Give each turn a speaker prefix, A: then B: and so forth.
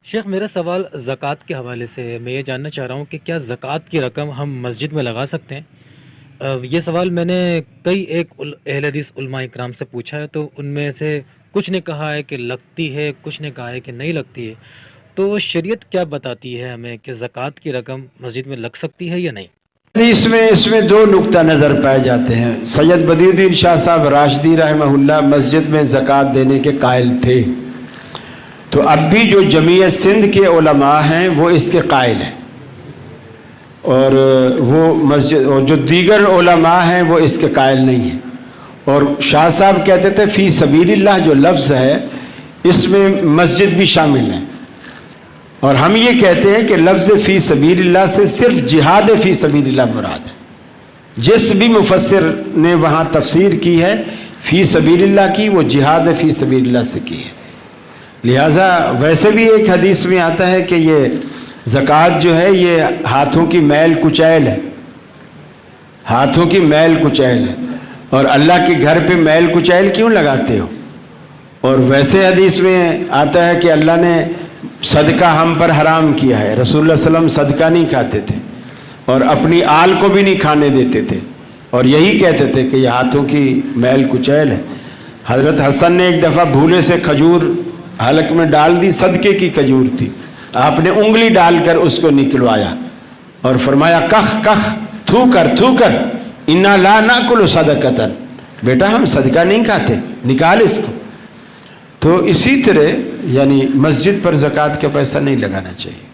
A: شیخ میرا سوال زکوٰۃ کے حوالے سے ہے۔ میں یہ جاننا چاہ رہا ہوں کہ کیا زکوٰۃ کی رقم ہم مسجد میں لگا سکتے ہیں؟ یہ سوال میں نے کئی اہل حدیث علماء اکرام سے پوچھا ہے، تو ان میں سے کچھ نے کہا ہے کہ لگتی ہے، کچھ نے کہا ہے کہ نہیں لگتی ہے۔ تو شریعت کیا بتاتی ہے ہمیں کہ زکوٰۃ کی رقم مسجد میں لگ سکتی ہے یا نہیں؟
B: اس میں دو نقطہ نظر پائے جاتے ہیں۔ سید بدیع الدین شاہ صاحب راشدی رحمہ اللہ مسجد میں زکوٰۃ دینے کے قائل تھے، تو اب بھی جو جمعیت سندھ کے علماء ہیں وہ اس کے قائل ہیں، اور وہ مسجد اور جو دیگر علماء ہیں وہ اس کے قائل نہیں ہیں۔ اور شاہ صاحب کہتے تھے فی سبیل اللہ جو لفظ ہے اس میں مسجد بھی شامل ہے، اور ہم یہ کہتے ہیں کہ لفظ فی سبیل اللہ سے صرف جہاد فی سبیل اللہ مراد ہے۔ جس بھی مفسر نے وہاں تفسیر کی ہے فی سبیل اللہ کی، وہ جہاد فی سبیل اللہ سے کی ہے۔ لہٰذا ویسے بھی ایک حدیث میں آتا ہے کہ یہ زکوٰۃ جو ہے یہ ہاتھوں کی میل کچیل ہے، ہاتھوں کی میل کچیل ہے، اور اللہ کے گھر پہ میل کچیل کیوں لگاتے ہو؟ اور ویسے حدیث میں آتا ہے کہ اللہ نے صدقہ ہم پر حرام کیا ہے، رسول اللہ صلی اللہ علیہ وسلم صدقہ نہیں کھاتے تھے اور اپنی آل کو بھی نہیں کھانے دیتے تھے، اور یہی کہتے تھے کہ یہ ہاتھوں کی میل کچیل ہے۔ حضرت حسن نے ایک دفعہ بھولے سے کھجور حلق میں ڈال دی، صدقے کی کھجور تھی، آپ نے انگلی ڈال کر اس کو نکلوایا اور فرمایا کخ کخ، تھو کر، انا لا ناکل صدقۃ، بیٹا ہم صدقہ نہیں کھاتے، نکال اس کو۔ تو اسی طرح یعنی مسجد پر زکوٰۃ کا پیسہ نہیں لگانا چاہیے۔